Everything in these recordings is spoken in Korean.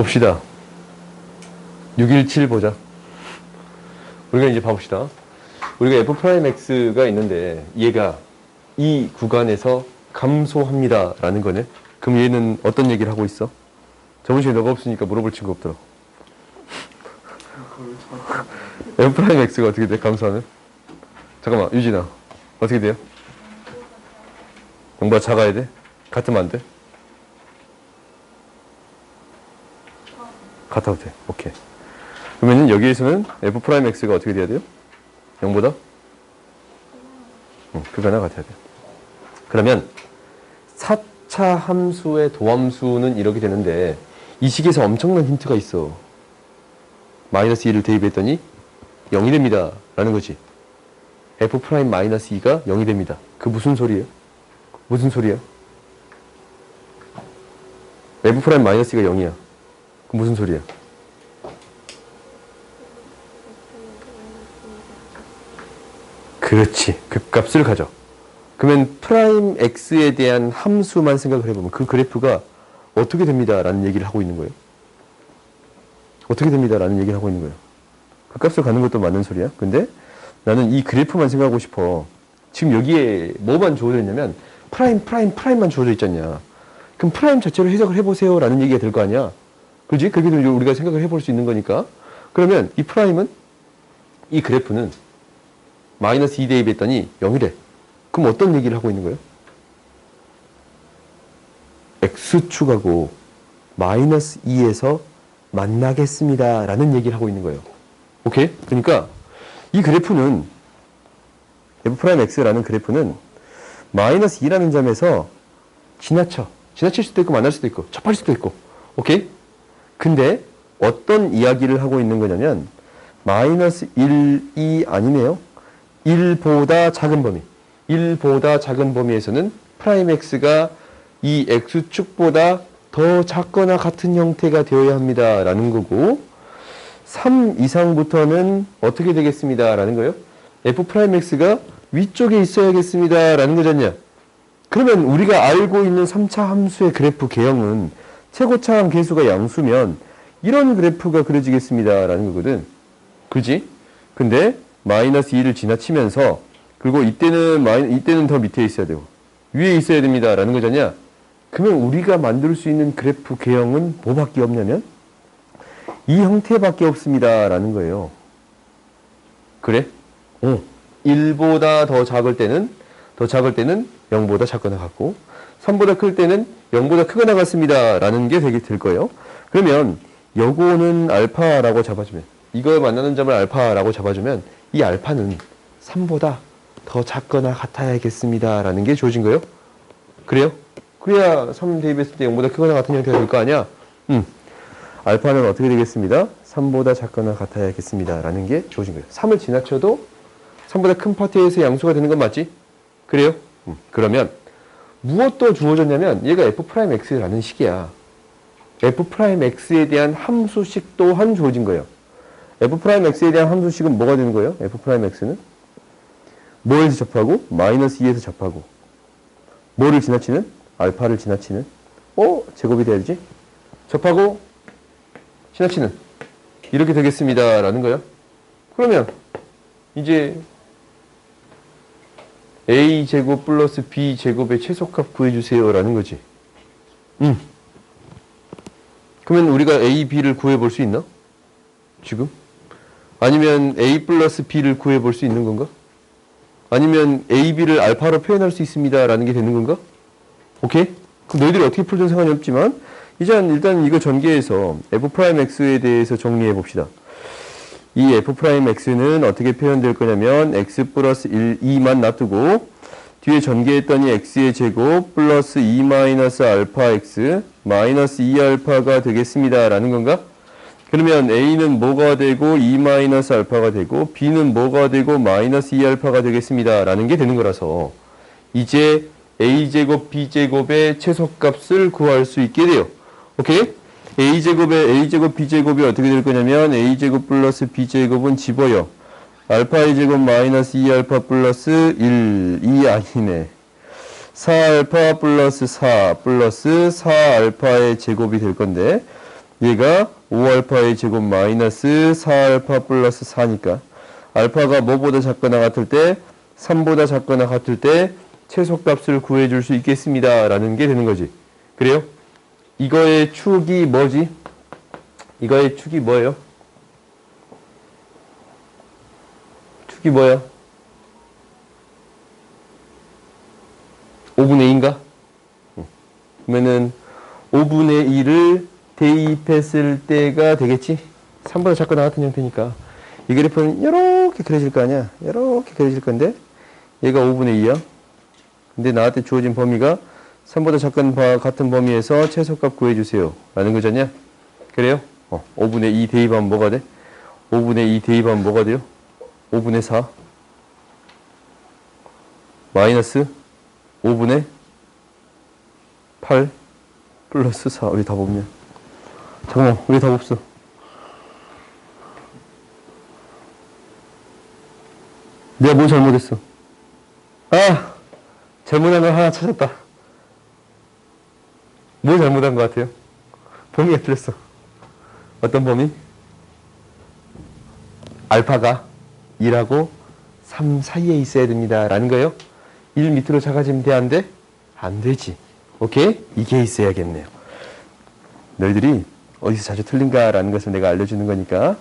봅시다. 617 보자. 우리가 이제 봐봅시다. 우리가 f'x가 있는데 얘가 이 구간에서 감소합니다 라는 거네. 그럼 얘는 어떤 얘기를 하고 있어? 저번 시간에 너가 없으니까 물어볼 친구 없더라. f'x가 어떻게 돼? 감소하면? 잠깐만, 유진아. 어떻게 돼요? 0보다 작아야 돼? 같으면 안 돼? 같아도 돼. 오케이. 그러면 여기에서는 f'x가 어떻게 돼야 돼요? 0보다? 크거나 같아야 돼요. 그러면 4차 함수의 도함수는 이렇게 되는데 이 식에서 엄청난 힌트가 있어. 마이너스 2를 대입했더니 0이 됩니다 라는 거지. f' 마이너스 2가 0이 됩니다. 그 무슨 소리예요? 무슨 소리야? f' 마이너스 2가 0이야. 그 무슨 소리야? 그렇지. 그 값을 가져. 그러면 프라임 x에 대한 함수만 생각을 해보면 그 그래프가 어떻게 됩니다 라는 얘기를 하고 있는 거예요. 어떻게 됩니다 라는 얘기를 하고 있는 거예요. 그 값을 가는 것도 맞는 소리야. 근데 나는 이 그래프만 생각하고 싶어. 지금 여기에 뭐만 주어져 있냐면 프라임만 주어져 있잖냐. 그럼 프라임 자체로 해석을 해보세요 라는 얘기가 될 거 아니야. 그렇지? 그렇게 되면 우리가 생각을 해볼 수 있는 거니까. 그러면 이 프라임은, 이 그래프는 마이너스 2 대입했더니 0이래. 그럼 어떤 얘기를 하고 있는 거예요? x축하고 마이너스 2에서 만나겠습니다 라는 얘기를 하고 있는 거예요. 오케이? 그러니까 이 그래프는 f'x라는 그래프는 마이너스 2라는 점에서 지나칠 수도 있고 만날 수도 있고 접할 수도 있고. 오케이? 근데 어떤 이야기를 하고 있는 거냐면 마이너스 1이 아니네요. 1보다 작은 범위. 1보다 작은 범위에서는 프라임 x가 이 x축보다 더 작거나 같은 형태가 되어야 합니다 라는 거고, 3 이상부터는 어떻게 되겠습니다 라는 거예요. f'x가 위쪽에 있어야겠습니다 라는 거잖냐. 그러면 우리가 알고 있는 3차 함수의 그래프 개형은 최고차항 계수가 양수면 이런 그래프가 그려지겠습니다 라는 거거든. 그지? 근데 마이너스 2를 지나치면서, 그리고 이때는 더 밑에 있어야 되고 위에 있어야 됩니다 라는 거잖냐. 그러면 우리가 만들 수 있는 그래프 개형은 뭐밖에 없냐면 이 형태밖에 없습니다 라는 거예요. 그래? 1보다 더 작을 때는 0보다 작거나 같고, 3보다 클 때는 0보다 크거나 같습니다 라는 게 될 거예요. 그러면 요거는 알파라고 잡아주면, 이거 만나는 점을 알파라고 잡아주면 이 알파는 3보다 더 작거나 같아야겠습니다 라는 게 주어진 거예요. 그래요? 그래야 3 대입했을 때 0보다 크거나 같은 형태가 될 거 아니야? 알파는 어떻게 되겠습니다? 3보다 작거나 같아야겠습니다 라는 게 주어진 거예요. 3을 지나쳐도 3보다 큰 파트에서 양수가 되는 건 맞지? 그래요? 그러면 무엇도 주어졌냐면 얘가 f'x라는 식이야. f'x에 대한 함수식 또한 주어진 거예요. f'x에 대한 함수식은 뭐가 되는 거예요? f'x는 뭐에서 접하고? 마이너스 2에서 접하고. 뭐를 지나치는? 알파를 지나치는. 제곱이 돼야지. 접하고 지나치는. 이렇게 되겠습니다 라는 거예요. 그러면 이제 a제곱 플러스 b제곱의 최소값 구해주세요 라는 거지. 그러면 우리가 a, b를 구해볼 수 있나? 지금? 아니면 a 플러스 b를 구해볼 수 있는 건가? 아니면 a, b를 알파로 표현할 수 있습니다 라는 게 되는 건가? 오케이? 그럼 너희들이 어떻게 풀든 상관이 없지만 일단 이거 전개해서 f'x에 대해서 정리해 봅시다. 이 f'x는 어떻게 표현될 거냐면 x 플러스 1, 2만 놔두고 뒤에 전개했더니 x의 제곱 플러스 2 마이너스 알파 x 마이너스 2알파가 되겠습니다 라는 건가? 그러면 a는 뭐가 되고 2 마이너스 알파가 되고 b는 뭐가 되고 마이너스 2알파가 되겠습니다 라는 게 되는 거라서 이제 a제곱 b제곱의 최소값을 구할 수 있게 돼요. 오케이? a제곱 b제곱이 어떻게 될 거냐면 a제곱 플러스 b제곱은 집어요. 알파의 제곱 마이너스 2알파 플러스 1, 2 아니네. 4알파 플러스 4 플러스 4알파의 제곱이 될 건데 얘가 5알파의 제곱 마이너스 4알파 플러스 4니까 알파가 뭐보다 작거나 같을 때 3보다 작거나 같을 때 최소값을 구해줄 수 있겠습니다. 라는 게 되는 거지. 그래요? 이거의 축이 뭐지? 이거의 축이 뭐예요? 축이 뭐야? 5분의 2인가? 그러면은 5분의 2를 대입했을 때가 되겠지? 3보다 작거나 같은 형태니까 이 그래프는 이렇게 그려질 거 아니야? 이렇게 그려질 건데 얘가 5분의 2야. 근데 나한테 주어진 범위가 3보다 같은 범위에서 최소값 구해주세요. 라는 거잖냐? 그래요? 5분의 2 대입하면 뭐가 돼? 5분의 2 대입하면 뭐가 돼요? 5분의 4 마이너스 5분의 8 플러스 4. 왜 답 없냐? 잠깐만, 왜 답 없어? 내가 뭐 잘못했어? 아! 잘못한 걸 하나 찾았다. 뭐 잘못한 것 같아요? 범위가 틀렸어. 어떤 범위? 알파가 1하고 3 사이에 있어야 됩니다. 라는 거예요. 1 밑으로 작아지면 돼, 안 돼? 안 되지. 오케이? 이게 있어야겠네요. 너희들이 어디서 자주 틀린가라는 것을 내가 알려주는 거니까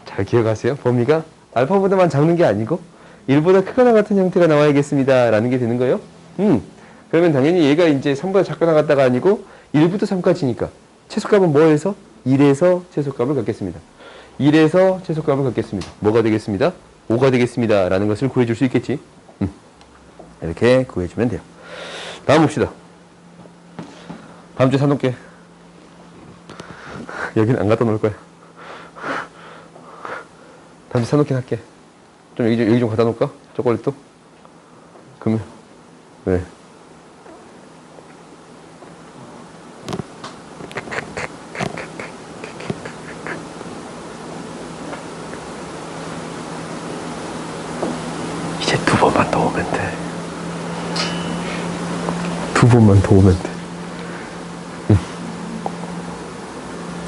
잘 기억하세요. 범위가 알파보다만 작는 게 아니고 1보다 크거나 같은 형태가 나와야겠습니다. 라는 게 되는 거예요. 그러면 당연히 얘가 이제 3보다 작거나 같다가 아니고 1부터 3까지니까 최소값은 뭐에서? 1에서 최소값을 갖겠습니다. 1에서 최소값을 갖겠습니다. 뭐가 되겠습니다? 5가 되겠습니다. 라는 것을 구해줄 수 있겠지. 이렇게 구해주면 돼요. 다음 봅시다. 다음 주에 사놓을게. 여기는 안 갖다 놓을 거야. 다음 주에 사놓긴 할게. 좀 여기 좀 갖다 놓을까? 초콜릿도? 그러면 왜? 이제 2번만 더 오면 돼. 2번만 더 오면 돼.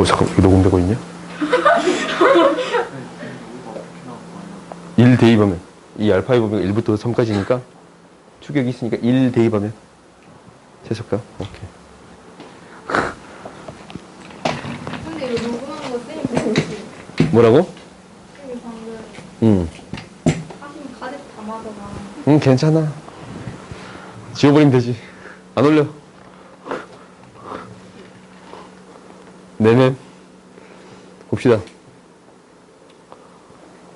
잠깐, 이거 녹음되고 있냐? 1 대입하면, 이 알파의 범위가 1부터 3까지니까, 추격이 있으니까 1 대입하면, 최소값. 오케이. 근데 이거 녹음하는 거 쌤이 보고 뭐라고? 쌤이 방금 하시면 가득 담아서가 괜찮아. 지워버리면 되지. 안 올려. 네네. 봅시다.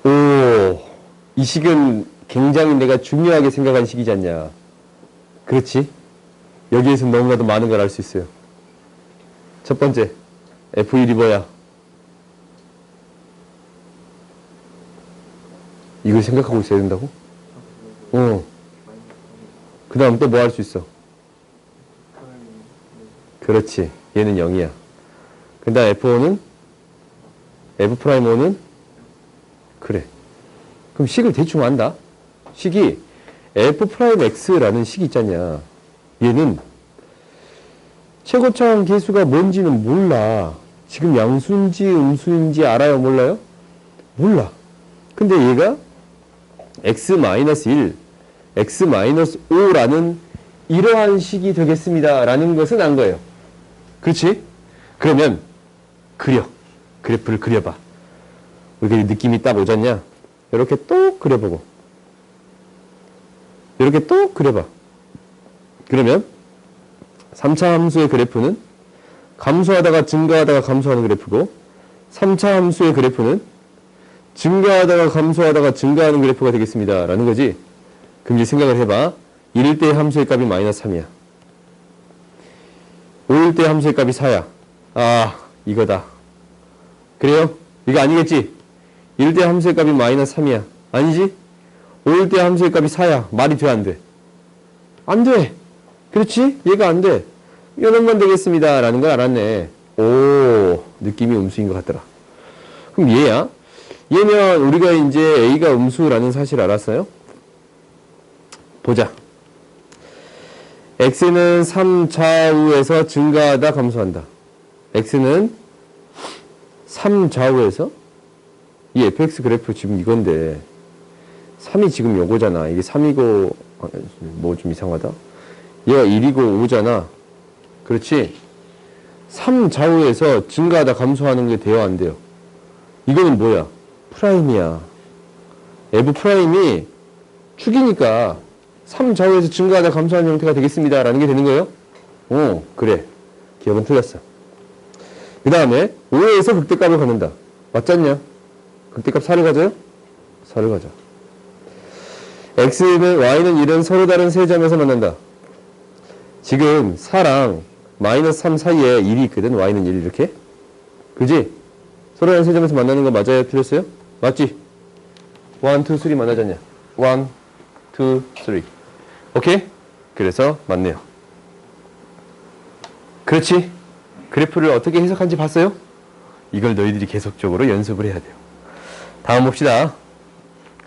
오, 이 식은 굉장히 내가 중요하게 생각한 식이지 않냐. 그렇지? 여기에서 너무나도 많은 걸 알 수 있어요. 첫 번째, F1이 뭐야? 이걸 생각하고 있어야 된다고? 그 다음 또 뭐 할 수 있어? 그렇지. 얘는 0이야. 그 다음 F5는? F'O는? 그래. 그럼 식을 대충 안다? 식이 F'X라는 식이 있잖냐. 얘는 최고차항 계수가 뭔지는 몰라. 지금 양수인지 음수인지 알아요? 몰라요? 몰라. 근데 얘가 X-1, X-5라는 이러한 식이 되겠습니다. 라는 것은 안 거예요. 그렇지? 그러면 그려. 그래프를 그려봐. 이렇게 느낌이 딱 오잖냐? 이렇게 또 그려보고 이렇게 또 그려봐. 그러면 3차 함수의 그래프는 감소하다가 증가하다가 감소하는 그래프고 3차 함수의 그래프는 증가하다가 감소하다가 증가하는 그래프가 되겠습니다. 라는 거지. 그럼 이제 생각을 해봐. 1일 때 함수의 값이 마이너스 3이야. 5일 때 함수의 값이 4야. 아, 이거다. 그래요? 이거 아니겠지? 1일 때 함수의 값이 마이너스 3이야. 아니지? 5일 때 함수의 값이 4야. 말이 돼, 안 돼? 안 돼. 그렇지? 얘가 안 돼. 이런 건 되겠습니다. 라는 걸 알았네. 오, 느낌이 음수인 것 같더라. 그럼 얘야? 얘면 우리가 이제 A가 음수라는 사실을 알았어요? 보자. X는 3 좌우에서 증가하다 감소한다. X는 3좌우에서 이 fx 그래프 지금 이건데 3이 지금 요거잖아. 이게 3이고 뭐 좀 이상하다. 얘가 1이고 5잖아. 그렇지? 3좌우에서 증가하다 감소하는 게 돼요, 안 돼요? 이거는 뭐야? 프라임이야. f 프라임이 축이니까 3좌우에서 증가하다 감소하는 형태가 되겠습니다. 라는 게 되는 거예요? 오, 그래. 기억은 틀렸어. 그 다음에 5에서 극대값을 갖는다. 맞잖냐? 극대값 4를 가져요? 4를 가져. x는 y는 1은 서로 다른 세 점에서 만난다. 지금 4랑 마이너스 3 사이에 1이 있거든. y는 1 이렇게. 그지? 서로 다른 세 점에서 만나는 거 맞아요? 틀렸어요? 맞지? 1, 2, 3 만나잖냐? 1, 2, 3. 오케이? 그래서 맞네요. 그렇지? 그래프를 어떻게 해석하는지 봤어요? 이걸 너희들이 계속적으로 연습을 해야 돼요. 다음 봅시다.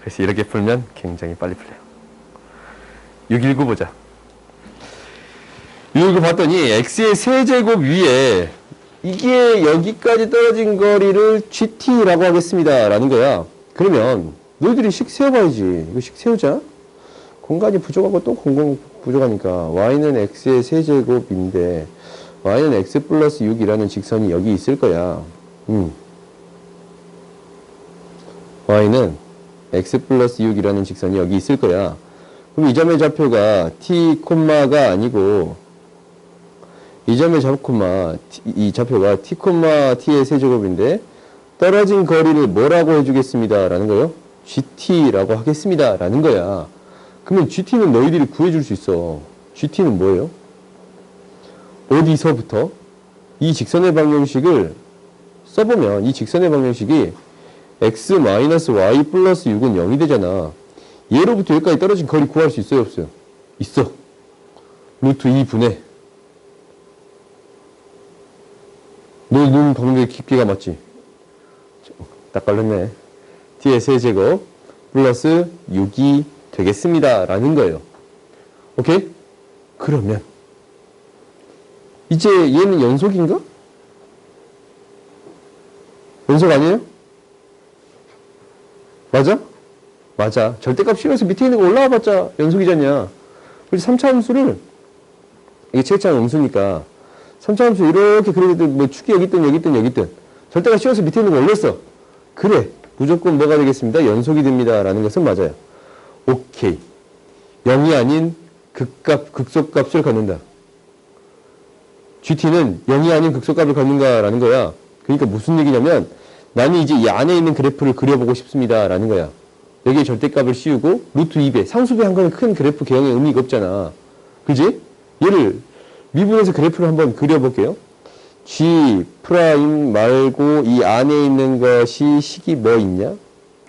그래서 이렇게 풀면 굉장히 빨리 풀려요. 619 보자. 619 봤더니 x의 세제곱 위에 이게 여기까지 떨어진 거리를 gt라고 하겠습니다. 라는 거야. 그러면 너희들이 식 세워봐야지. 이거 식 세우자. 공간이 부족하고 또 공간 부족하니까 y는 x의 세제곱인데 y는 x 플러스 6이라는 직선이 여기 있을 거야. y는 x 플러스 6이라는 직선이 여기 있을 거야. 그럼 이 점의 좌표가 t, 콤마가 아니고 이 점의 이 좌표가 t, t의 세제곱인데 떨어진 거리를 뭐라고 해주겠습니다. 라는 거요? gt라고 하겠습니다. 라는 거야. 그러면 gt는 너희들이 구해줄 수 있어. gt는 뭐예요? 어디서부터? 이 직선의 방정식을 써보면 이 직선의 방정식이 x-y 플러스 6은 0이 되잖아. 얘로부터 여기까지 떨어진 거리 구할 수 있어요? 없어요? 있어. 루트 2분의 너 눈 보는 게 깊이가 맞지? 딱 걸렸네. t의 세제곱 플러스 6이 되겠습니다. 라는 거예요. 오케이? 그러면 이제 얘는 연속인가? 연속 아니에요? 맞아? 맞아. 절대값 싫어서 밑에 있는 거 올라와 봤자 연속이잖냐. 그래서 3차 함수를 이게 7차 함수니까 3차 함수 이렇게 그리거든. 뭐 축이 여기 있든 여기 있든 여기 있든 절대값 싫어서 밑에 있는 거 올렸어. 그래. 무조건 뭐가 되겠습니다. 연속이 됩니다. 라는 것은 맞아요. 오케이. 0이 아닌 극소값을 갖는다. GT는 0이 아닌 극소값을 갖는가라는 거야. 그러니까 무슨 얘기냐면 나는 이제 이 안에 있는 그래프를 그려보고 싶습니다. 라는 거야. 여기에 절대값을 씌우고 루트 2배. 상수배 한 거는 큰 그래프 개형에 의미가 없잖아. 그지? 얘를 미분해서 그래프를 한번 그려볼게요. G 프라임 말고 이 안에 있는 것이 식이 뭐 있냐?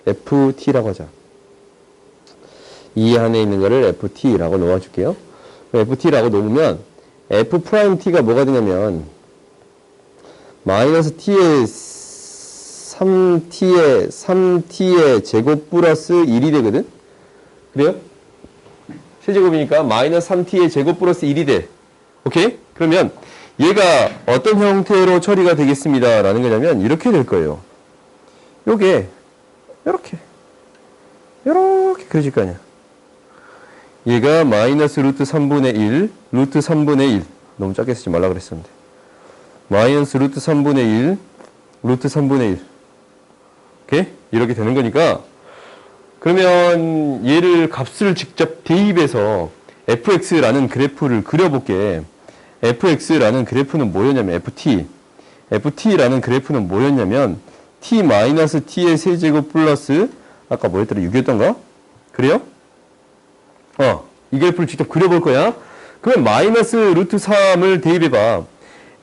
FT라고 하자. 이 안에 있는 거를 FT라고 놓아줄게요. FT라고 놓으면 F 프라임 T가 뭐가 되냐면 마이너스 T의 3T의 제곱 플러스 1이 되거든? 그래요? 세제곱이니까 마이너스 3T의 제곱 플러스 1이 돼. 오케이? 그러면 얘가 어떤 형태로 처리가 되겠습니다. 라는 거냐면 이렇게 될 거예요. 요게 요렇게 그려질 거 아니야. 얘가 마이너스 루트 3분의 1, 루트 3분의 1. 너무 작게 쓰지 말라 그랬었는데. 마이너스 루트 3분의 1, 루트 3분의 1. 오케이? 이렇게 되는 거니까, 그러면 얘를 값을 직접 대입해서 fx라는 그래프를 그려볼게. fx라는 그래프는 뭐였냐면, ft라는 그래프는 뭐였냐면, t-t의 세제곱 플러스, 아까 뭐였더라? 6이었던가? 그래요? 이 그래프를 직접 그려볼 거야. 그러면 마이너스 루트 3을 대입해봐.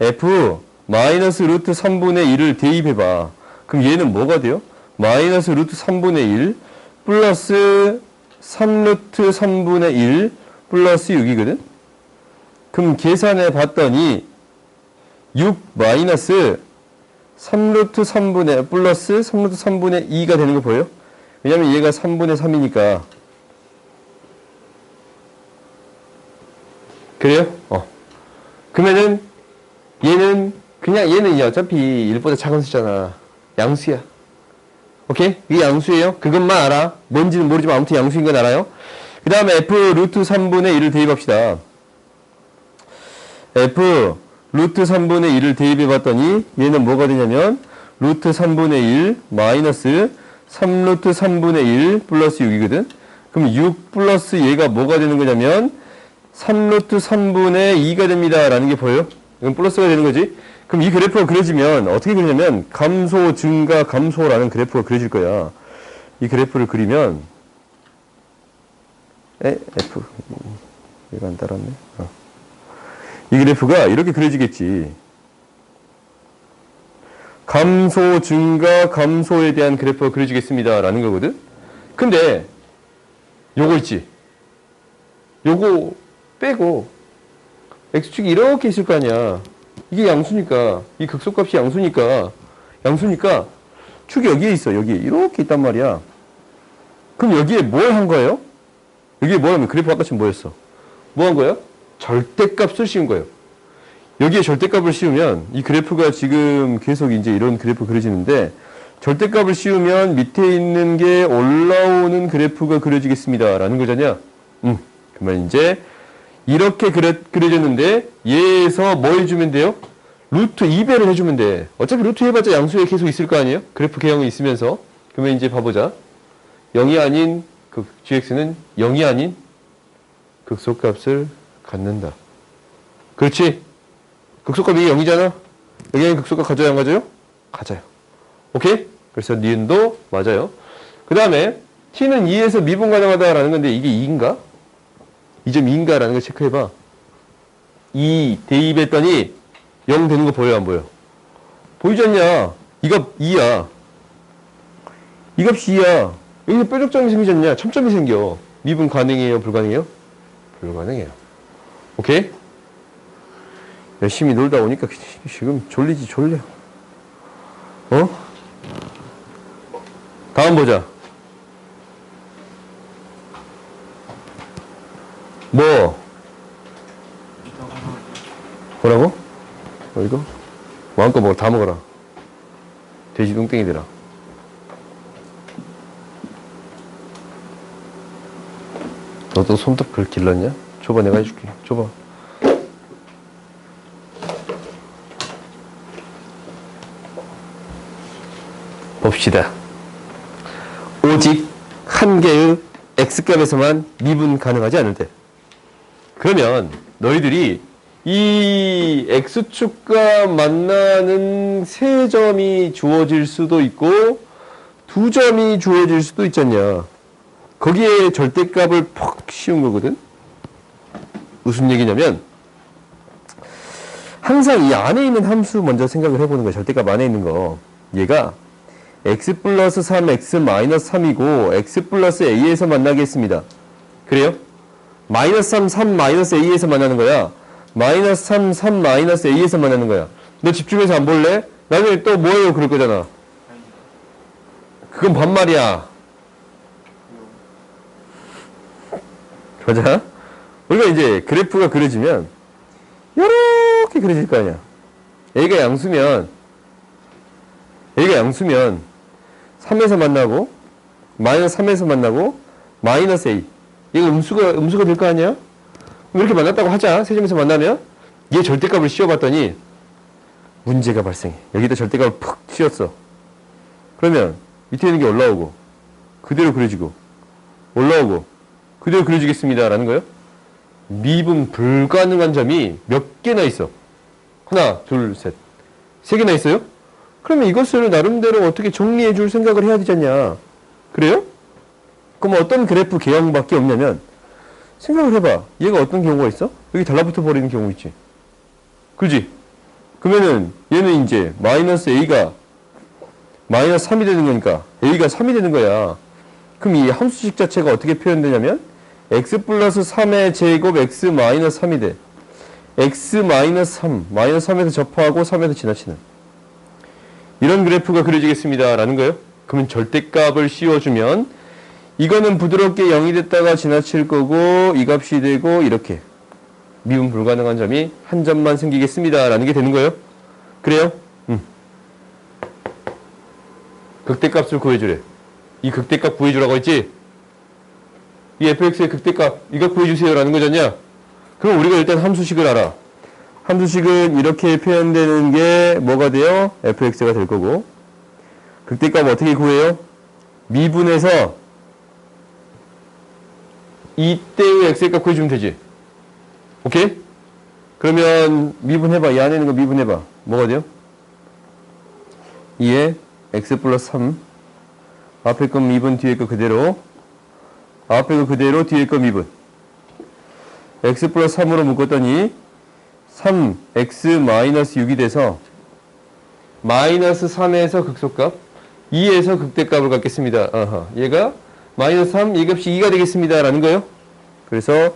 f 마이너스 루트 3분의 1을 대입해봐. 그럼 얘는 뭐가 돼요? 마이너스 루트 3분의 1 플러스 3루트 3분의 1 플러스 6이거든? 그럼 계산해 봤더니 6 마이너스 3루트 3분의 플러스 3루트 3분의 2가 되는 거 보여요? 왜냐면 얘가 3분의 3이니까. 그래요? 그러면은 얘는 그냥 얘는 어차피 1보다 작은 수잖아. 양수야. 오케이? 이게 양수예요. 그것만 알아. 뭔지는 모르지만 아무튼 양수인 건 알아요. 그 다음에 f 루트 3분의 1을 대입합시다. f 루트 3분의 1을 대입해 봤더니 얘는 뭐가 되냐면 루트 3분의 1 마이너스 3루트 3분의 1 플러스 6이거든. 그럼 6 플러스 얘가 뭐가 되는 거냐면 3루트 3분의 2가 됩니다. 라는 게 보여요? 이건 플러스가 되는 거지. 그럼 이 그래프가 그려지면 어떻게 그리냐면 감소, 증가, 감소라는 그래프가 그려질 거야. 이 그래프를 그리면 F 얘가 안 따랐네. 이 그래프가 이렇게 그려지겠지. 감소, 증가, 감소에 대한 그래프가 그려지겠습니다. 라는 거거든. 근데 요거 있지. 요거 빼고 x축이 이렇게 있을 거 아니야. 이게 양수니까 이 극소값이 양수니까 축이 여기에 있어. 여기에 이렇게 있단 말이야. 그럼 여기에 뭘 한 거예요? 여기에 뭘 하면 그래프 아까처럼 뭐였어? 뭐 한 거야? 절대값을 씌운 거예요. 여기에 절대값을 씌우면 이 그래프가 지금 계속 이제 이런 그래프 그려지는데 절대값을 씌우면 밑에 있는 게 올라오는 그래프가 그려지겠습니다. 라는 거잖냐? 그러면 이제 이렇게 그려졌는데 얘에서 뭐 해주면 돼요? 루트 2배를 해주면 돼. 어차피 루트 해봤자 양수에 계속 있을 거 아니에요? 그래프 개형이 있으면서. 그러면 이제 봐보자. 0이 아닌 gx는 0이 아닌 극소값을 갖는다. 그렇지? 극소값이 0이잖아? 여기는 극소값 가져요, 안 가져요? 가져요. 오케이? 그래서 니은도 맞아요. 그 다음에 t는 2에서 미분 가능하다라는 건데 이게 2인가? 2.2인가? 라는 걸 체크해봐. 2 대입했더니 0 되는 거 보여, 안 보여? 보이지 않냐? 이 값 2야. 이 값이 2야. 여기서 뾰족점이 생기지 않냐? 첨점이 생겨. 미분 가능해요? 불가능해요? 불가능해요. 오케이? 열심히 놀다 오니까 지금 졸리지 졸려. 다음 보자. 뭐라고? 이거? 마음껏 먹어. 다 먹어라. 돼지 뚱땡이들아. 너도 손톱 그걸 길렀냐? 줘봐, 내가 해줄게. 줘봐. 봅시다. 오직 한 개의 x값에서만 미분 가능하지 않을 때. 그러면 너희들이 이 x축과 만나는 세 점이 주어질 수도 있고 두 점이 주어질 수도 있잖냐. 거기에 절대값을 퍽 씌운 거거든. 무슨 얘기냐면 항상 이 안에 있는 함수 먼저 생각을 해보는 거야. 절대값 안에 있는 거. 얘가 x 플러스 3, x 마이너스 3이고 x 플러스 a에서 만나겠습니다. 그래요? 마이너스 3, 3 마이너스 a에서 만나는 거야. 마이너스 3, 3 마이너스 a에서 만나는 거야. 너 집중해서 안 볼래? 나중에 또 뭐예요? 그럴 거잖아. 그건 반말이야. 맞아? 우리가 이제 그래프가 그려지면 이렇게 그려질 거 아니야. a가 양수면 3에서 만나고 마이너스 3에서 만나고 마이너스 a 얘가 음수가 될 거 아니야? 이렇게 만났다고 하자. 세 점에서 만나면 얘 절대값을 씌워봤더니 문제가 발생해. 여기다 절대값을 푹 씌웠어. 그러면 밑에 있는 게 올라오고 그대로 그려지고 올라오고 그대로 그려지겠습니다. 라는 거예요. 미분 불가능한 점이 몇 개나 있어? 하나, 둘, 셋. 세 개나 있어요? 그러면 이것을 나름대로 어떻게 정리해 줄 생각을 해야 되지 않냐. 그래요? 그럼 어떤 그래프 개형밖에 없냐면 생각을 해봐. 얘가 어떤 경우가 있어? 여기 달라붙어 버리는 경우 있지. 그지? 그러면은 얘는 이제 마이너스 a가 마이너스 3이 되는 거니까 a가 3이 되는 거야. 그럼 이 함수식 자체가 어떻게 표현되냐면 x 플러스 3의 제곱 x 마이너스 3이 돼. x 마이너스 3, 마이너스 3에서 접하고 3에서 지나치는 이런 그래프가 그려지겠습니다. 라는 거예요. 그러면 절대값을 씌워주면 이거는 부드럽게 0이 됐다가 지나칠 거고 이 값이 되고 이렇게 미분 불가능한 점이 한 점만 생기겠습니다. 라는 게 되는 거예요. 그래요? 극대값을 구해주래. 이 극대값 구해주라고 했지? 이 fx의 극대값, 이거 구해주세요라는 거잖냐? 그럼 우리가 일단 함수식을 알아. 함수식은 이렇게 표현되는 게 뭐가 돼요? fx가 될 거고. 극대값 어떻게 구해요? 미분해서 이때의 x의 값 구해주면 되지. 오케이? 그러면 미분해봐. 이 안에 있는 거 미분해봐. 뭐가 돼요? 2에 x 플러스 3. 앞에 거 미분, 뒤에 거 그대로. 앞에 거 그대로, 뒤에 거 미분. x 플러스 3으로 묶었더니 3x 마이너스 6이 돼서 마이너스 3에서 극소값, 2에서 극대값을 갖겠습니다. 얘가 마이너스 3, 이 값이 2가 되겠습니다. 라는 거예요. 그래서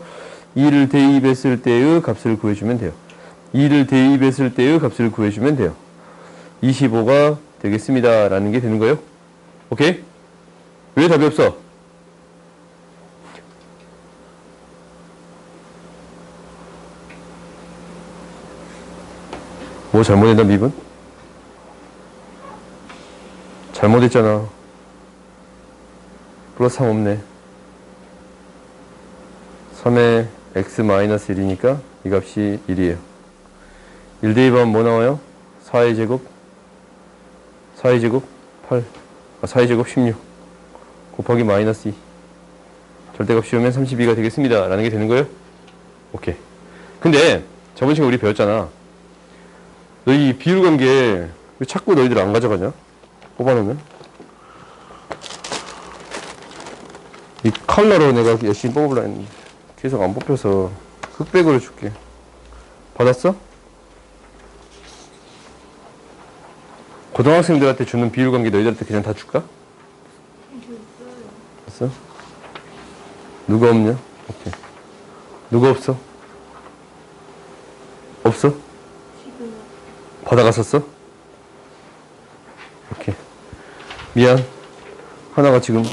2를 대입했을 때의 값을 구해주면 돼요. 2를 대입했을 때의 값을 구해주면 돼요. 25가 되겠습니다. 라는 게 되는 거예요. 오케이? 왜 답이 없어? 뭐 잘못했나 미분? 잘못했잖아. 플러스 3 없네. 3에 x 마이너스 1이니까 이 값이 1이에요. 1 대입하면 뭐 나와요? 4의 제곱 4의 제곱 8 4의 제곱 16 곱하기 마이너스 2 절대값 씌우면 32가 되겠습니다. 라는 게 되는 거예요? 오케이. 근데 저번 시간에 우리 배웠잖아. 너희 비율관계 왜 자꾸 너희들 안 가져가냐? 뽑아놓으면 이 컬러로 내가 열심히 뽑으려 했는데 계속 안 뽑혀서 흑백으로 줄게. 받았어? 고등학생들한테 주는 비율관계 너희들한테 그냥 다 줄까? 있어? 누가 없냐? 오케이. 누가 없어? 없어? 받아갔었어? 오케이. 미안. 하나가 지금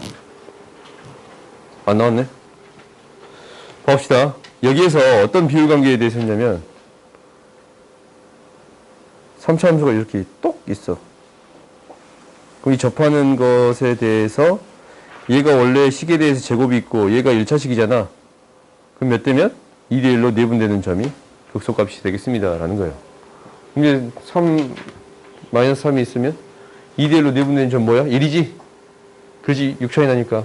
안 나왔네. 봅시다. 여기에서 어떤 비율관계에 대해서 했냐면 3차 함수가 이렇게 똑 있어. 그럼 이 접하는 것에 대해서 얘가 원래 식에 대해서 제곱이 있고 얘가 1차식이잖아. 그럼 몇 대면? 2대 1로 내분되는 점이 극소값이 되겠습니다. 라는 거예요. 근데 3, 마이너스 3이 있으면 2대 1로 내분되는 점 뭐야? 1이지? 그지? 6 차이 나니까.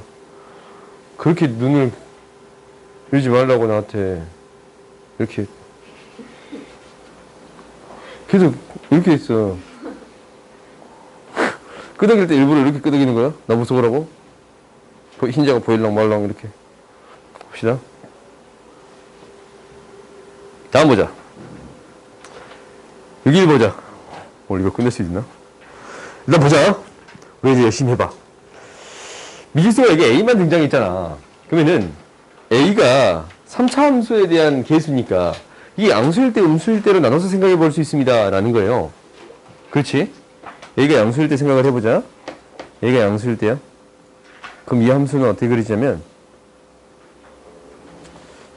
그렇게 눈을 들지 말라고 나한테 이렇게 계속 이렇게 있어. 끄덕일 때 일부러 이렇게 끄덕이는 거야? 나 무서워라고? 흰자가 보일랑 말랑 이렇게. 봅시다. 다음 보자. 여기 보자. 오늘 이거 끝낼 수 있나? 일단 보자. 우리 이제 열심히 해봐. 미지수가 여기 A만 등장했잖아. 그러면은 A가 3차 함수에 대한 계수니까 이게 양수일 때 음수일 때로 나눠서 생각해 볼 수 있습니다. 라는 거예요. 그렇지? A가 양수일 때 생각을 해보자. A가 양수일 때야. 그럼 이 함수는 어떻게 그리자면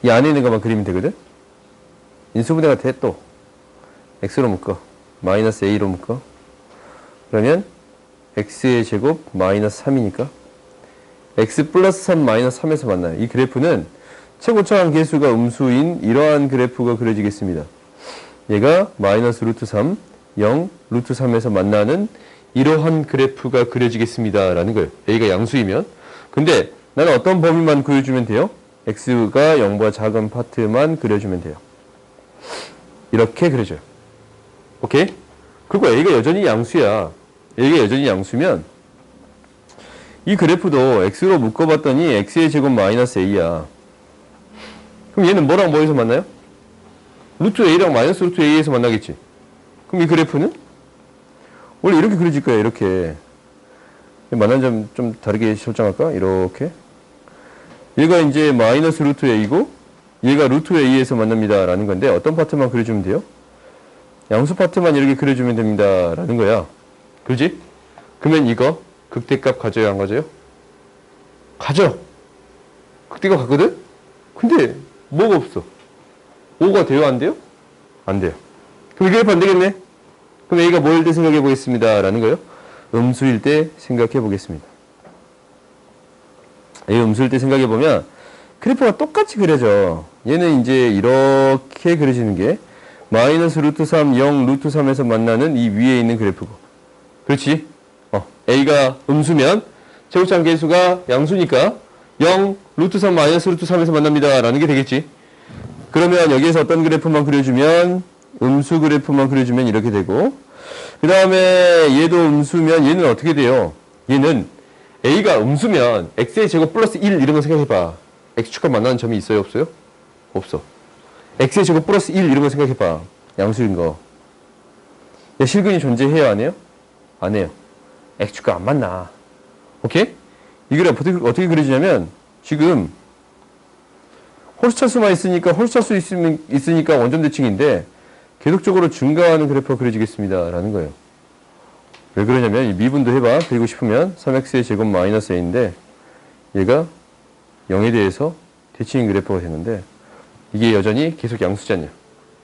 이 안에 있는 것만 그리면 되거든? 인수분해가 돼 또. x로 묶어. 마이너스 a로 묶어. 그러면 x의 제곱 마이너스 3이니까 x 플러스 3 마이너스 3에서 만나요. 이 그래프는 최고차항 계수가 음수인 이러한 그래프가 그려지겠습니다. 얘가 마이너스 루트 3, 0, 루트 3에서 만나는 이러한 그래프가 그려지겠습니다. 라는 거예요. a가 양수이면. 근데 나는 어떤 범위만 그려주면 돼요? x가 0보다 작은 파트만 그려주면 돼요. 이렇게 그려줘요. 오케이? 그리고 a가 여전히 양수야. a가 여전히 양수면 이 그래프도 x로 묶어봤더니 x의 제곱 마이너스 a야. 그럼 얘는 뭐랑 뭐에서 만나요? 루트 a랑 마이너스 루트 a에서 만나겠지. 그럼 이 그래프는 원래 이렇게 그려질 거야. 이렇게. 만난 점 좀 다르게 설정할까? 이렇게. 얘가 이제 마이너스 루트 a고 얘가 루트 a에서 만납니다. 라는 건데 어떤 파트만 그려주면 돼요? 양수 파트만 이렇게 그려주면 됩니다. 라는 거야. 그지? 그러면 이거 극대값 가져요? 안 가져요? 가져. 극대값 같거든? 근데 뭐가 없어? 5가 돼요? 안 돼요? 안 돼요. 그럼 이 그래프 안 되겠네? 그럼 a가 뭘 때 생각해 보겠습니다. 라는 거예요. 음수일 때 생각해 보겠습니다. A 음수일 때 생각해 보면 그래프가 똑같이 그려져. 얘는 이제 이렇게 그려지는 게 마이너스 루트 3, 0, 루트 3에서 만나는 이 위에 있는 그래프고. 그렇지? A가 음수면 제곱장 계수가 양수니까 0, 루트 3, 마이너스 루트 3에서 만납니다. 라는 게 되겠지. 그러면 여기에서 어떤 그래프만 그려주면 음수 그래프만 그려주면 이렇게 되고 그 다음에 얘도 음수면 얘는 어떻게 돼요? 얘는 A가 음수면 X의 제곱 플러스 1 이런 거 생각해봐. X축과 만나는 점이 있어요? 없어요? 없어. X의 제곱 플러스 1 이런 거 생각해봐. 양수인 거. 야, 실근이 존재해요? 안 해요? 안 해요. X축과 안 만나. 오케이? 이 그래프 어떻게 그려지냐면 지금 홀수차수만 있으니까 홀수차수 있으니까 원점 대칭인데 계속적으로 증가하는 그래프가 그려지겠습니다. 라는 거예요. 왜 그러냐면 이 미분도 해봐. 그리고 싶으면 3x의 제곱 마이너스 a인데 얘가 0에 대해서 대칭인 그래프가 되는데 이게 여전히 계속 양수잖냐.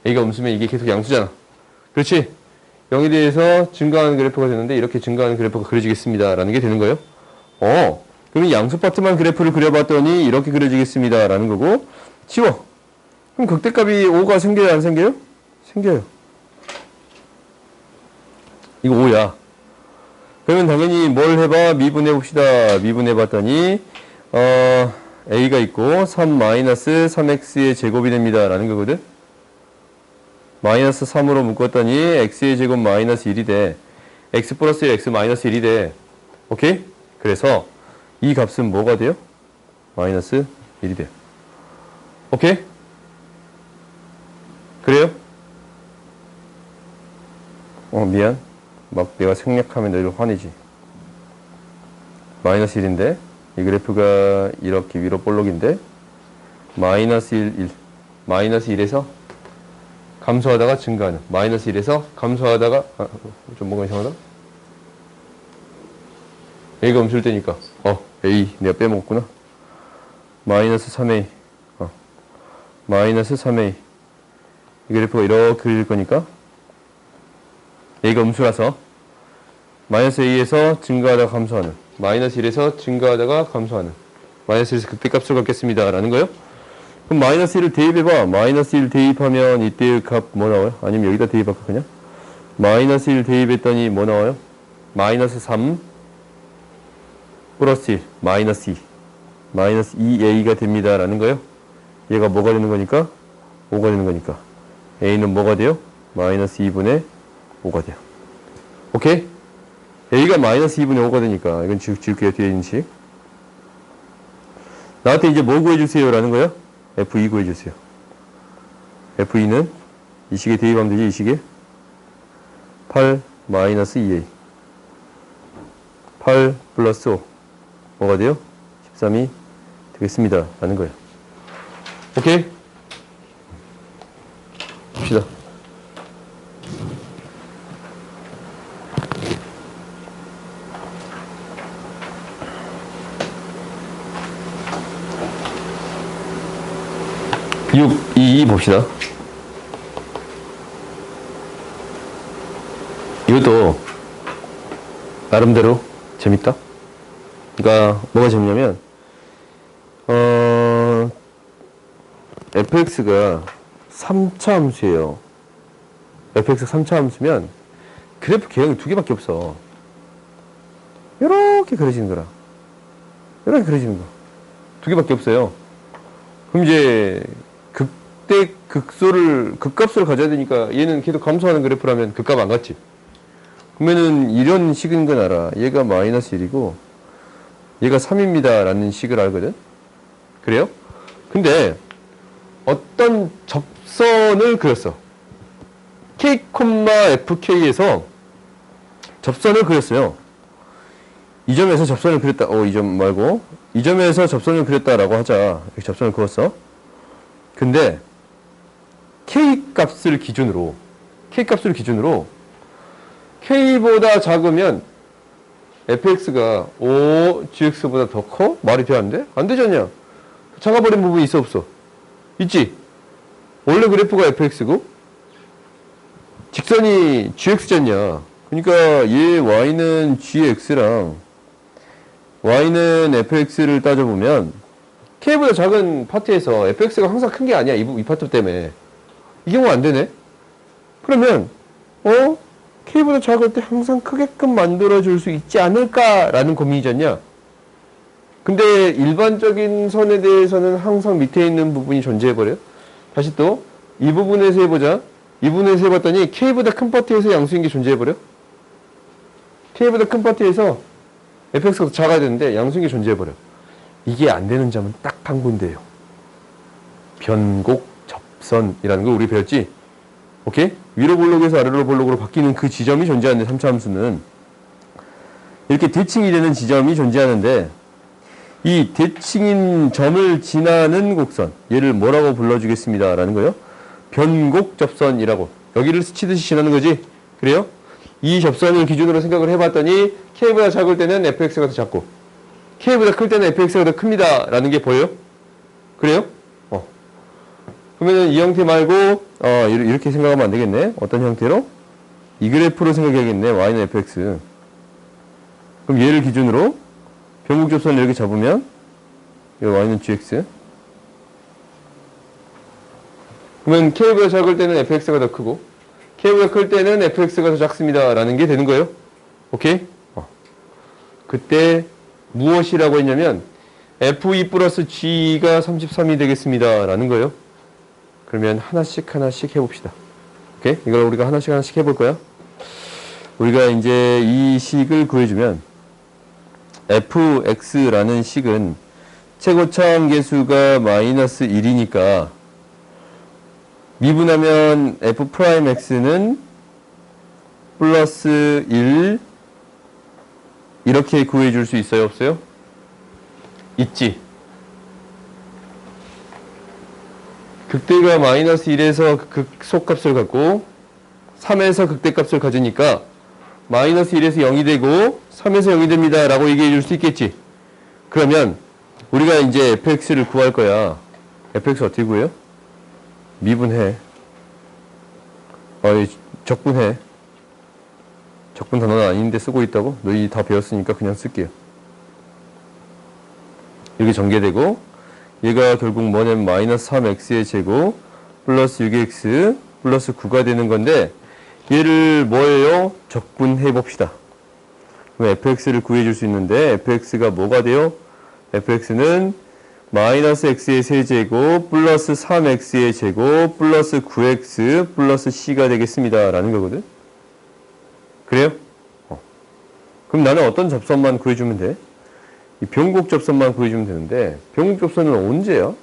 a가 음수면 이게 계속 양수잖아. 그렇지? 0에 대해서 증가하는 그래프가 되는데 이렇게 증가하는 그래프가 그려지겠습니다. 라는 게 되는 거예요. 그러면 양수 파트만 그래프를 그려봤더니 이렇게 그려지겠습니다. 라는 거고 치워. 그럼 극대값이 5가 생겨요? 안 생겨요? 생겨요. 이거 5야. 그러면 당연히 뭘 해봐? 미분해 봅시다. 미분해 봤더니 a가 있고 3 마이너스 3x의 제곱이 됩니다. 라는 거거든. 마이너스 3으로 묶었더니 x의 제곱 마이너스 1이 돼. x 플러스 1, x 마이너스 1이 돼. 오케이? 그래서 이 값은 뭐가 돼요? 마이너스 1이 돼요. 오케이? 그래요? 미안. 막 내가 생략하면 너희들 화내지. 마이너스 1인데 이 그래프가 이렇게 위로 볼록인데 마이너스 1, 마이너스 1에서 감소하다가 증가하는 마이너스 1에서 감소하다가 좀 뭔가 이상하다? A가 음수일 때니까 A 내가 빼먹었구나. 마이너스 3A 마이너스 3A 이 그래프가 이렇게 그릴 거니까 A가 음수라서 마이너스 A에서 증가하다가 감소하는 마이너스 1에서 증가하다가 감소하는 마이너스 1에서 극대값을 갖겠습니다. 라는 거예요. 그럼 마이너스 1을 대입해봐. 마이너스 1 대입하면 이때의 값 뭐 나와요? 아니면 여기다 대입할까 그냥? 마이너스 1 대입했더니 뭐 나와요? 마이너스 3 플러스 1 마이너스 2 마이너스 2a가 됩니다. 라는 거예요. 얘가 뭐가 되는 거니까? 5가 되는 거니까 a는 뭐가 돼요? 마이너스 2분의 5가 돼요. 오케이? a가 마이너스 2분의 5가 되니까 이건 지울게요. 뒤에 있는 식. 나한테 이제 뭐 구해주세요? 라는 거예요? f2 구해주세요. f2는 이 식에 대입하면 되지. 이 식에 8 마이너스 2a 8 플러스 5 뭐가 돼요? 13이 되겠습니다. 라는 거예요. 오케이? 봅시다. 봅시다. 이것도 나름대로 재밌다. 그러니까 뭐가 재밌냐면 fx가 3차 함수예요. fx가 3차 함수면 그래프 개형이 두 개밖에 없어. 이렇게 그려지는 거라. 이렇게 그려지는 거. 두 개밖에 없어요. 그럼 이제 극값을 가져야 되니까 얘는 계속 감소하는 그래프라면 극값 안 같지. 그러면은 이런 식인 건 알아. 얘가 마이너스 1이고 얘가 3입니다. 라는 식을 알거든. 그래요? 근데 어떤 접선을 그렸어. K, FK에서 접선을 그렸어요. 이 점에서 접선을 그렸다. 이 점 말고 이 점에서 접선을 그렸다라고 하자. 이렇게 접선을 그었어. 근데 K값을 기준으로 K보다 작으면 fx가 5gx보다 더 커? 말이 돼? 안 돼? 안 되지 않냐? 작아버린 부분이 있어 없어? 있지? 원래 그래프가 fx고 직선이 gx잖냐? 그러니까 얘 y는 gx랑 y는 fx를 따져보면 k보다 작은 파트에서 fx가 항상 큰 게 아니야. 이 파트 때문에. 이 경우 안 되네. 그러면 k보다 작을 때 항상 크게끔 만들어줄 수 있지 않을까라는 고민이잖냐. 근데 일반적인 선에 대해서는 항상 밑에 있는 부분이 존재해버려요. 다시 또 이 부분에서 해보자. 이 부분에서 해봤더니 k보다 큰 파트에서 양수인 게 존재해버려. k보다 큰 파트에서 fx가 더 작아야 되는데 양수인 게 존재해버려. 이게 안 되는 점은 딱 한 군데예요. 변곡 접선이라는 거 우리 배웠지? 오케이? 위로 볼록에서 아래로 볼록으로 바뀌는 그 지점이 존재하는데 3차 함수는 이렇게 대칭이 되는 지점이 존재하는데 이 대칭인 점을 지나는 곡선 얘를 뭐라고 불러주겠습니다 라는 거예요. 변곡 접선이라고. 여기를 스치듯이 지나는 거지. 그래요? 이 접선을 기준으로 생각을 해봤더니 k보다 작을 때는 fx가 더 작고 k보다 클 때는 fx가 더 큽니다 라는 게 보여요? 그래요? 그러면 이 형태 말고 이렇게 생각하면 안 되겠네. 어떤 형태로? 이 그래프로 생각해야겠네. y는 fx. 그럼 얘를 기준으로 변곡 접선을 이렇게 잡으면 이 y는 gx. 그러면 k보다 작을 때는 fx가 더 크고 k보다 클 때는 fx가 더 작습니다 라는 게 되는 거예요. 오케이? 그때 무엇이라고 했냐면 f2 플러스 g가 33이 되겠습니다 라는 거예요. 그러면 하나씩 해봅시다. 오케이? 이걸 우리가 하나씩 해볼 거야. 우리가 이제 이 식을 구해주면 fx라는 식은 최고차함 계수가 마이너스 1이니까 미분하면 f'x는 플러스 1 이렇게 구해줄 수 있어요? 없어요? 있지. 극대가 마이너스 1에서 극소값을 갖고 3에서 극대값을 가지니까 마이너스 1에서 0이 되고 3에서 0이 됩니다 라고 얘기해 줄 수 있겠지. 그러면 우리가 이제 fx를 구할 거야. fx 어떻게 구해요? 미분해. 적분해. 적분 단어는 아닌데 쓰고 있다고? 너희 다 배웠으니까 그냥 쓸게요. 이렇게 전개되고 얘가 결국 뭐냐면 마이너스 3x의 제곱 플러스 6x 플러스 9가 되는 건데 얘를 뭐예요? 적분해 봅시다. 그럼 fx를 구해줄 수 있는데 fx가 뭐가 돼요? fx는 마이너스 x의 세제곱 플러스 3x의 제곱 플러스 9x 플러스 c가 되겠습니다 라는 거거든. 그래요? 그럼 나는 어떤 접선만 구해주면 돼? 이 변곡 접선만 구해주면 되는데 변곡 접선은 언제야?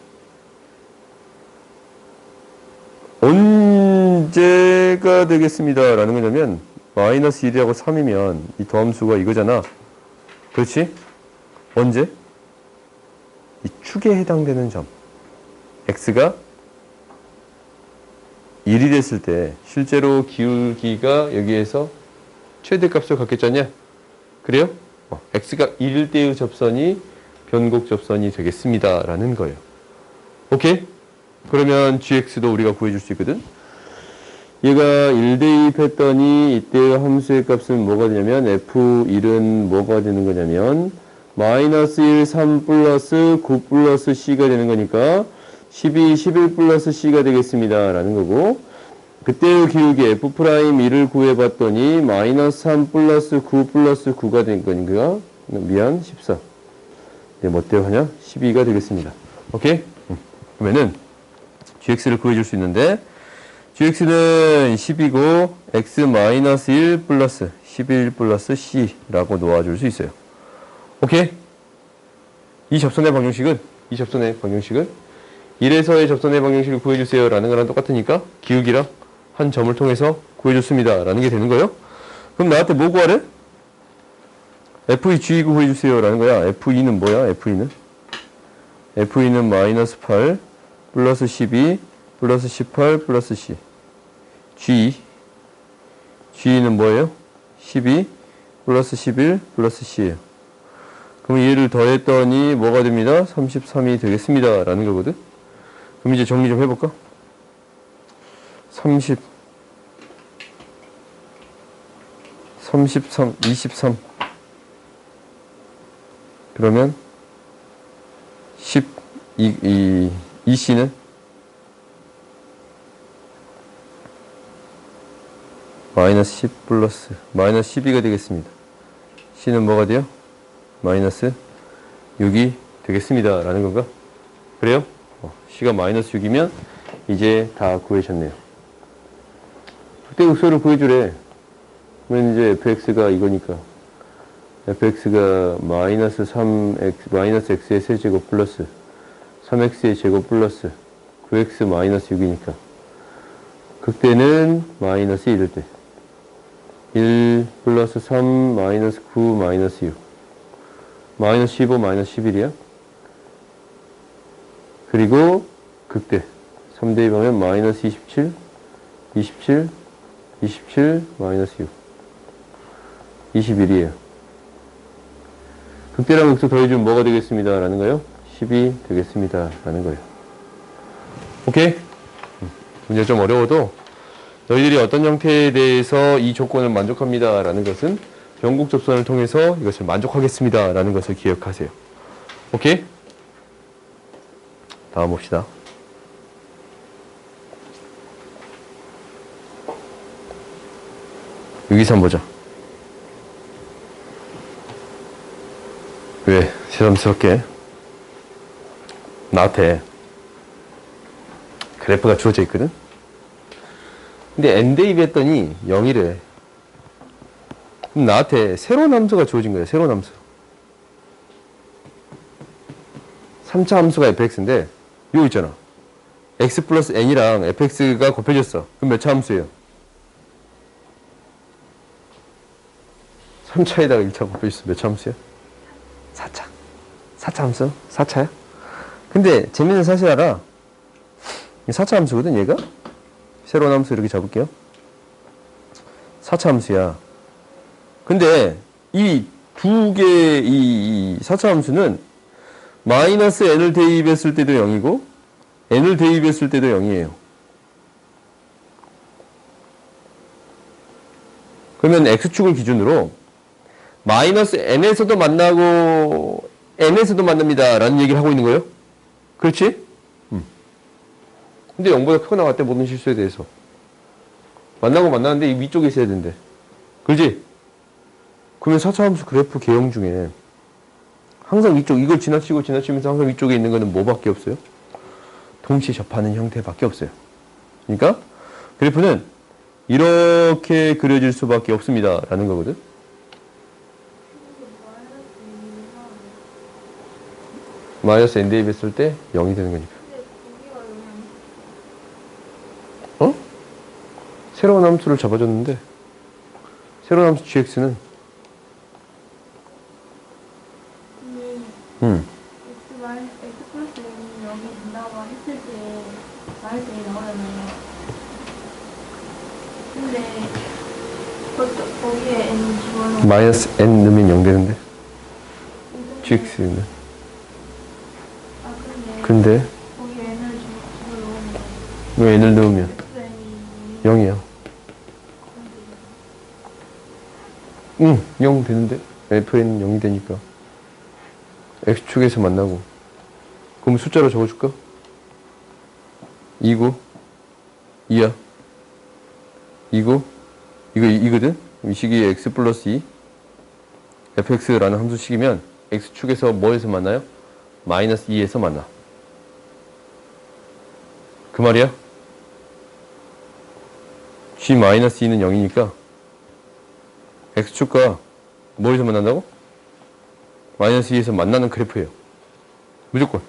언제가 되겠습니다 라는 거냐면 마이너스 1하고 3이면 이 더함수가 이거잖아. 그렇지? 언제? 이 축에 해당되는 점 x가 1이 됐을 때 실제로 기울기가 여기에서 최대값을 갖겠잖냐? 그래요? x가 1일 때의 접선이 변곡 접선이 되겠습니다 라는 거예요. 오케이? 그러면 gx도 우리가 구해줄 수 있거든. 얘가 1대입 했더니 이때의 함수의 값은 뭐가 되냐면 f1은 뭐가 되는 거냐면 마이너스 1, 3 플러스 9 플러스 c가 되는 거니까 12, 11 플러스 c가 되겠습니다 라는 거고 그때의 기울기 f'1을 구해봤더니 마이너스 3 플러스 9 플러스 9가 된 거니까 미안 14 네, 뭐 때문에 하냐? 12가 되겠습니다. 오케이? 그러면은 gx를 구해줄 수 있는데 gx는 10이고 x 마이너스 1 플러스 11 플러스 c라고 놓아줄 수 있어요. 오케이? 이 접선의 방정식은 1에서의 접선의 방정식을 구해주세요 라는 거랑 똑같으니까 기울기랑 한 점을 통해서 구해줬습니다 라는 게 되는 거예요. 그럼 나한테 뭐 구하래? f2 g 구해주세요 라는 거야. f2는 뭐야? f2는 마이너스 8 플러스 12 플러스 18 플러스 c g는 뭐예요? 12 플러스 11 플러스 c예요. 그럼 얘를 더했더니 뭐가 됩니다? 33이 되겠습니다 라는 거거든. 그럼 이제 정리 좀 해볼까? 30 33, 23. 그러면 10, 이 C는 마이너스 10 플러스 마이너스 12가 되겠습니다. C는 뭐가 돼요? 마이너스 6이 되겠습니다. 라는 건가? 그래요? C가 마이너스 6이면 이제 다 구해졌네요. 극대극소를 구해주래. 그러면 이제 fx가 이거니까 fx가 마이너스 3x 마이너스 x의 세제곱 플러스 3x의 제곱 플러스 9x 마이너스 6이니까 극대는 마이너스 1일 때 1 플러스 3 마이너스 9 마이너스 6 마이너스 15 마이너스 11이야. 그리고 극대 3 대입하면 마이너스 27 27 27 마이너스 6 21이에요. 극대랑 극소 더해주면 뭐가 되겠습니다. 라는 거예요? 10이 되겠습니다. 라는 거예요. 오케이? 문제 좀 어려워도 너희들이 어떤 형태에 대해서 이 조건을 만족합니다. 라는 것은 영국 접선을 통해서 이것을 만족하겠습니다. 라는 것을 기억하세요. 오케이? 다음 봅시다. 623 보자. 왜? 새삼스럽게. 나한테 그래프가 주어져 있거든? 근데 n 대입했더니 0이래. 그럼 나한테 새로운 함수가 주어진 거야. 새로운 함수. 3차 함수가 fx인데 이거 있잖아. x 플러스 n이랑 fx가 곱해졌어. 그럼 몇 차 함수예요? 3차에다가 1차 곱해졌어. 몇 차 함수야? 4차. 4차 함수? 4차야? 근데 재밌는 사실 알아. 4차 함수거든 얘가? 새로운 함수 이렇게 잡을게요. 4차 함수야. 근데 이 두 개의 이 4차 함수는 마이너스 n을 대입했을 때도 0이고 n을 대입했을 때도 0이에요. 그러면 x축을 기준으로 마이너스 n에서도 만나고 n에서도 만납니다. 라는 얘기를 하고 있는 거예요. 그렇지? 근데 0보다 크게 나왔대. 모든 실수에 대해서. 만나고 만나는데 이 위쪽에 있어야 된대. 그렇지? 그러면 4차 함수 그래프 개형 중에 항상 위쪽, 이걸 지나치고 지나치면서 항상 위쪽에 있는 거는 뭐밖에 없어요? 동시에 접하는 형태밖에 없어요. 그러니까 그래프는 이렇게 그려질 수밖에 없습니다. 라는 거거든. 마이너스 n 대입했을 때 0이 되는 거니까. 어? 새로운 함수를 잡아줬는데 새로운 함수 gx는 x 플러스 n이 여기 된다고 했을 때 마이너스 n 나오잖아요. 근데 거기에 n 집어넣으면 마이너스 n 넣으면 0 되는데 gx는 근데 거기에 n을 집어넣으면 왜 n을 넣으면 x n이 0이야. 응, 0 되는데 fn은 0이 되니까 x축에서 만나고 그럼 숫자로 적어줄까? 2구 2야 2구 이거든? 이 식이 x 플러스 2 fx라는 함수식이면 x축에서 뭐에서 만나요? 마이너스 2에서 만나. 그 말이야? g 마이너스 2는 0이니까 x축과 뭐에서 만난다고? 마이너스 2에서 만나는 그래프예요. 무조건.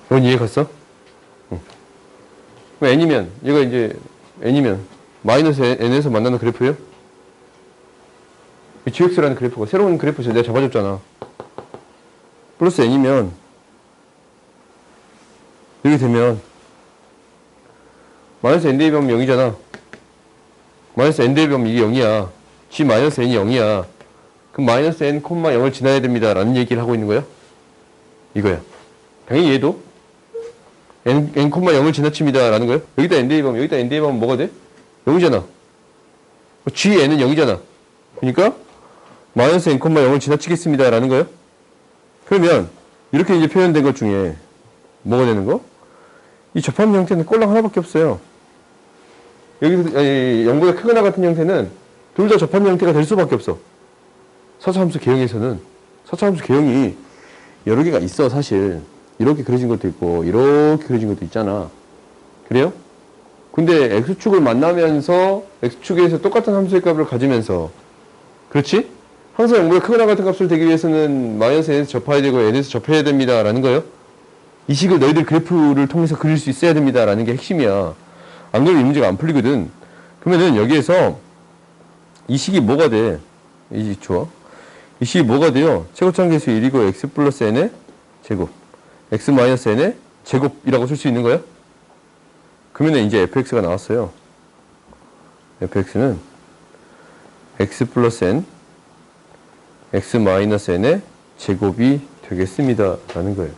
이건 이해 갔어? 응. n이면 얘가 이제 n이면 마이너스 n에서 만나는 그래프예요? 이 gx라는 그래프가 새로운 그래프에서 내가 잡아줬잖아. 플러스 n이면 이렇게 되면 마이너스 n 대입하면 0이잖아. 마이너스 n 대입하면 이게 0이야. g 마이너스 n이 0이야. 그럼 마이너스 n, 0을 지나야 됩니다. 라는 얘기를 하고 있는 거야. 이거야. 당연히 얘도 n, 0을 지나칩니다. 라는 거야. 여기다 n 대입하면 뭐가 돼? 0이잖아. GN은 0이잖아. 그러니까 마이너스 n, 0을 지나치겠습니다. 라는 거예요. 그러면 이렇게 이제 표현된 것 중에 뭐가 되는 거? 이 접합 형태는 꼴랑 하나밖에 없어요. 여기서 0보다 크거나 같은 형태는 둘 다 접합 형태가 될 수밖에 없어. 서차함수 개형에서는 서차함수 개형이 여러 개가 있어. 사실 이렇게 그려진 것도 있고 이렇게 그려진 것도 있잖아. 그래요? 근데 x축을 만나면서 x축에서 똑같은 함수의 값을 가지면서 그렇지? 항상 0보다 크거나 같은 값을 되기 위해서는 마이너스 n에서 접해야 되고 n에서 접해야 됩니다. 라는 거예요. 이 식을 너희들 그래프를 통해서 그릴 수 있어야 됩니다. 라는 게 핵심이야. 안 그러면 이 문제가 안 풀리거든. 그러면은 여기에서 이 식이 뭐가 돼? 이 좋아. 이 식이 뭐가 돼요? 최고차항계수 1이고 x 플러스 n의 제곱 x 마이너스 n의 제곱이라고 쓸 수 있는 거야? 그러면 이제 fx가 나왔어요. fx는 x 플러스 n x 마이너스 n의 제곱이 되겠습니다. 라는 거예요.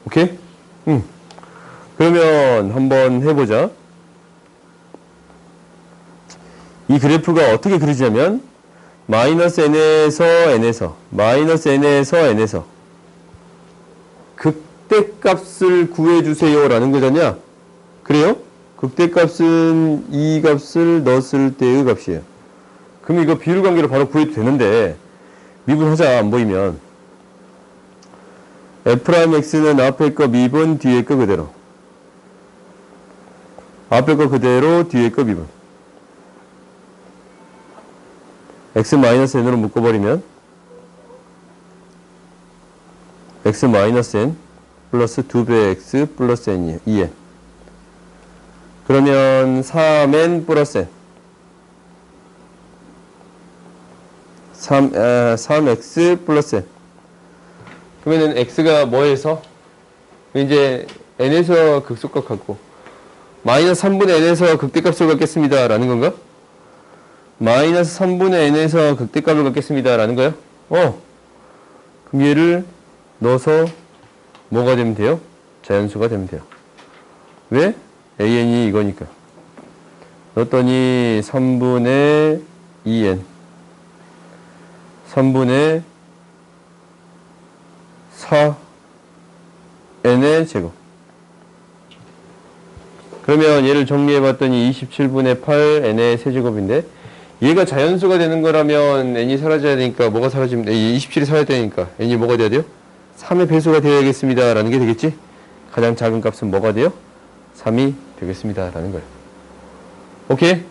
오케이? 그러면 한번 해보자. 이 그래프가 어떻게 그려지냐면 마이너스 n에서 극대값을 구해주세요 라는 거잖냐. 그래요? 극대값은 이 값을 넣었을 때의 값이에요. 그럼 이거 비율관계로 바로 구해도 되는데 미분하자. 안 보이면 f'x는 앞에 거 미분 뒤에 거 그대로, 앞에 거 그대로 뒤에 거 미분, x-n으로 묶어버리면 x-n 플러스 2배 x 플러스 n 2n. 그러면 3n 플러스 n 3x 플러스 n. 그러면은 x가 뭐에서? 이제 n에서 극소값 갖고 마이너스 3분의 n에서 극대값을 갖겠습니다. 라는 건가? 마이너스 3분의 n에서 극대값을 갖겠습니다. 라는 거예요? 그럼 얘를 넣어서 뭐가 되면 돼요? 자연수가 되면 돼요. 왜? an이 이거니까. 넣었더니 3분의 2n 3분의 4n의 제곱. 그러면 얘를 정리해봤더니 27분의 8n의 세제곱인데 얘가 자연수가 되는 거라면 n이 사라져야 되니까 뭐가 사라지면 27이 사라져야 되니까 n이 뭐가 돼야 돼요? 3의 배수가 되어야겠습니다. 라는 게 되겠지? 가장 작은 값은 뭐가 돼요? 3이 되겠습니다. 라는 거예요. 오케이?